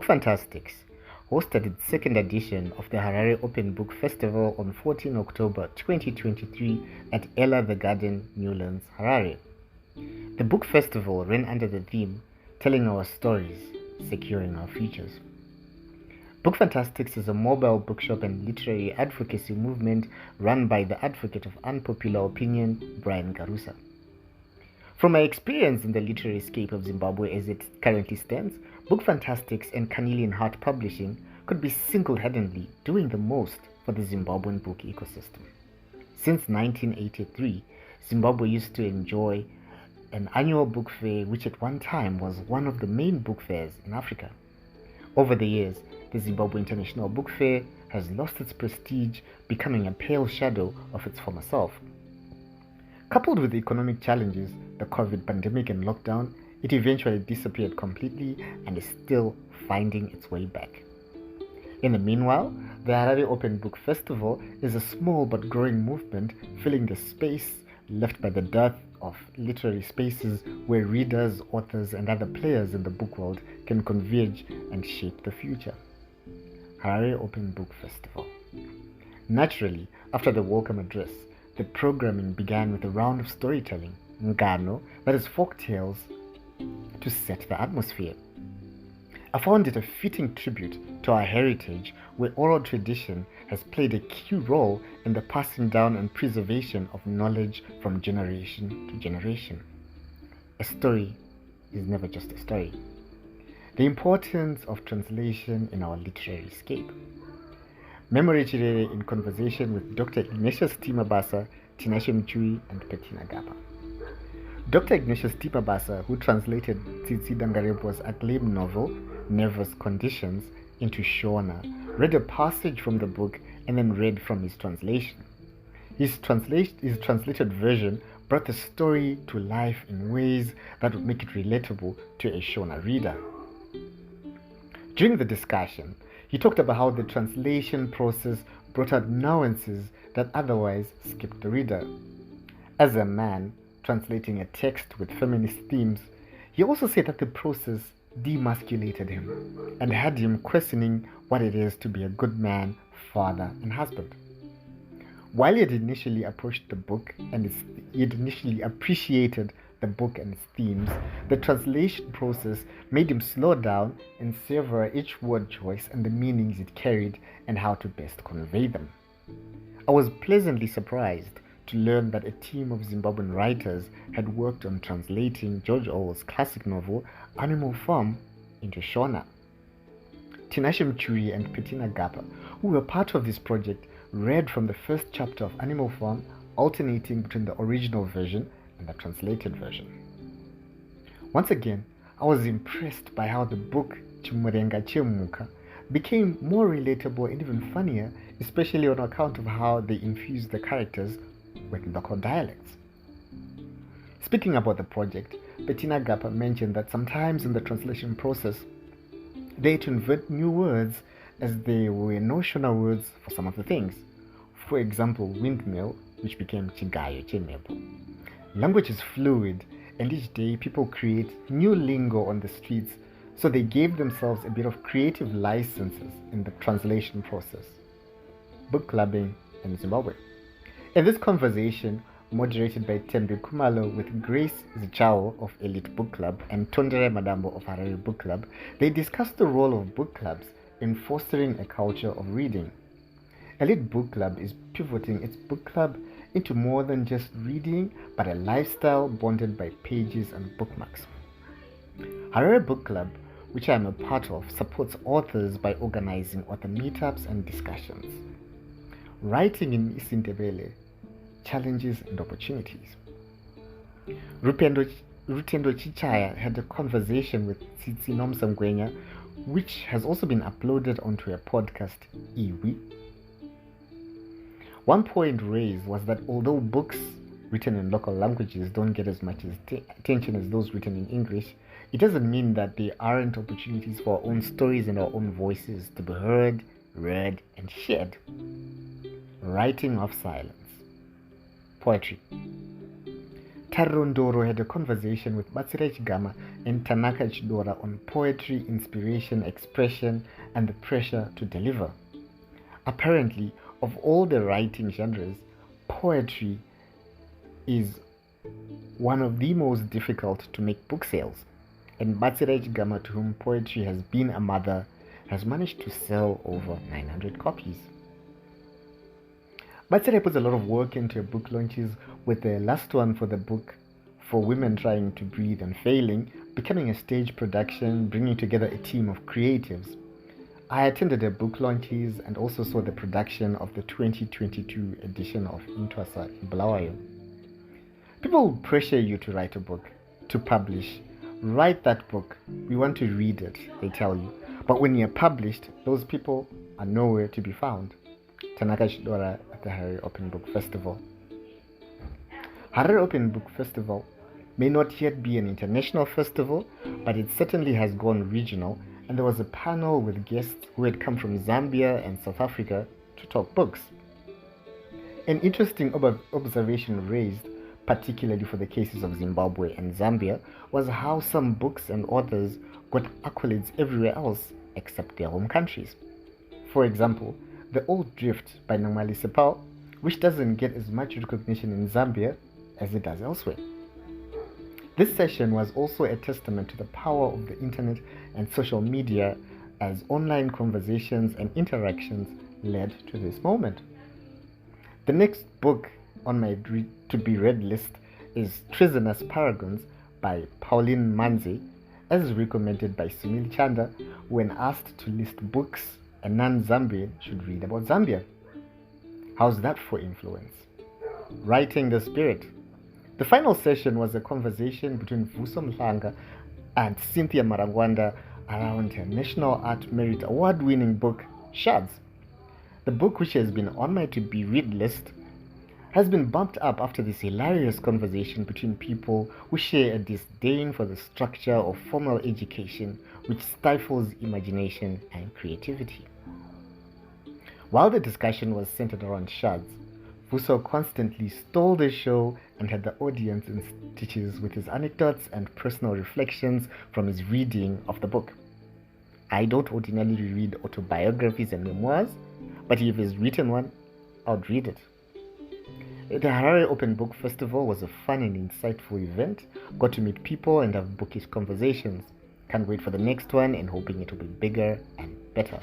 Fantastics hosted its second edition of the Harare Open Book Festival on 14 October 2023 at Ella the Garden, Newlands, Harare. The book festival ran under the theme, Telling Our Stories, Securing Our Futures. Book Fantastics is a mobile bookshop and literary advocacy movement run by the advocate of unpopular opinion, Brian Garusa. From my experience in the literary-scape of Zimbabwe as it currently stands, Book Fantastics and Carnelian Heart Publishing could be single-handedly doing the most for the Zimbabwean book ecosystem. Since 1983, Zimbabwe used to enjoy an annual book fair which at one time was one of the main book fairs in Africa. Over the years, the Zimbabwe International Book Fair has lost its prestige, becoming a pale shadow of its former self. Coupled with the economic challenges, the COVID pandemic and lockdown, it eventually disappeared completely and is still finding its way back. In the meanwhile, the Harare Open Book Festival is a small but growing movement filling the space left by the dearth of literary spaces where readers, authors, and other players in the book world can converge and shape the future. Harare Open Book Festival. Naturally, after the welcome address, the programming began with a round of storytelling, ngano, that is folk tales, to set the atmosphere. I found it a fitting tribute to our heritage where oral tradition has played a key role in the passing down and preservation of knowledge from generation to generation. A story is never just a story. The importance of translation in our literary scape. Memory Chirere in conversation with Dr. Ignatius Mabasa, Mabasa, and Petina Gappa. Dr. Ignatius Mabasa, who translated Tsitsi acclaimed novel, Nervous Conditions, into Shona, read a passage from the book and then read from his translation. His translated version brought the story to life in ways that would make it relatable to a Shona reader. During the discussion, he talked about how the translation process brought out nuances that otherwise skipped the reader. As a man translating a text with feminist themes, he also said that the process demasculated him and had him questioning what it is to be a good man, father, and husband. While he had initially approached the book and he had initially appreciated the book and its themes, the translation process made him slow down and savor each word choice and the meanings it carried and how to best convey them. I was pleasantly surprised to learn that a team of Zimbabwean writers had worked on translating George Orwell's classic novel Animal Farm into Shona. Mabasa and Petina Gappa, who were part of this project, read from the first chapter of Animal Farm, alternating between the original version and the translated version. Once again, I was impressed by how the book Chimurenga Chemuka became more relatable and even funnier, especially on account of how they infused the characters with local dialects. Speaking about the project, Petina Gappa mentioned that sometimes in the translation process, they had to invent new words as there were no Shona words for some of the things. For example, windmill, which became Chigayo Chemebo. Language is fluid, and each day people create new lingo on the streets, so they gave themselves a bit of creative licenses in the translation process. Book clubbing in Zimbabwe. In this conversation, moderated by Tembe Kumalo with Grace Zichao of Elite Book Club and Tondere Madambo of Harare Book Club, they discussed the role of book clubs in fostering a culture of reading. Elite Book Club is pivoting its book club into more than just reading, but a lifestyle bonded by pages and bookmarks. Harare Book Club, which I am a part of, supports authors by organizing author meetups and discussions. Writing in isiNdebele, challenges and opportunities. Rutendo Chichaya had a conversation with Tsitsi Nomsa Ngwenya, which has also been uploaded onto a podcast, Iwi. One point raised was that although books written in local languages don't get as much attention as those written in English, it doesn't mean that there aren't opportunities for our own stories and our own voices to be heard, read, and shared. Writing of silence. Poetry. Tarondoro had a conversation with Memory Chirere and Tanaka Chidora on poetry, inspiration, expression, and the pressure to deliver. Apparently, of all the writing genres, poetry is one of the most difficult to make book sales, and Memory Chirere, to whom poetry has been a mother, has managed to sell over 900 copies. Memory puts a lot of work into her book launches, with the last one for the book For Women Trying to Breathe and Failing becoming a stage production, bringing together a team of creatives. I attended her book launches and also saw the production of the 2022 edition of Intwasa in Bulawayo. People pressure you to write a book, to publish. Write that book. We want to read it, they tell you. But when you're published, those people are nowhere to be found. Tanaka Chidora at the Harare Open Book Festival. Harare Open Book Festival may not yet be an international festival, but it certainly has gone regional, and there was a panel with guests who had come from Zambia and South Africa to talk books. An interesting observation raised, particularly for the cases of Zimbabwe and Zambia, was how some books and authors got accolades everywhere else except their home countries. For example, The Old Drift by Nomsa Sepal, which doesn't get as much recognition in Zambia as it does elsewhere. This session was also a testament to the power of the internet and social media, as online conversations and interactions led to this moment. The next book on my to-be-read list is Treasonous Paragons by Pauline Manzi, as recommended by Sunil Chanda when asked to list books a non-Zambian should read about Zambia. How's that for influence? Writing the Spirit. The final session was a conversation between Vuso Mhlanga and Cynthia Marangwanda around her National Art Merit Award-winning book, Shads. The book, which has been on my to-be-read list, has been bumped up after this hilarious conversation between people who share a disdain for the structure of formal education, which stifles imagination and creativity. While the discussion was centered around Shads, Vuso constantly stole the show and had the audience in stitches with his anecdotes and personal reflections from his reading of the book. I don't ordinarily read autobiographies and memoirs, but if he's written one, I'll read it. The Harare Open Book Festival was a fun and insightful event. Got to meet people and have bookish conversations. Can't wait for the next one and hoping it will be bigger and better.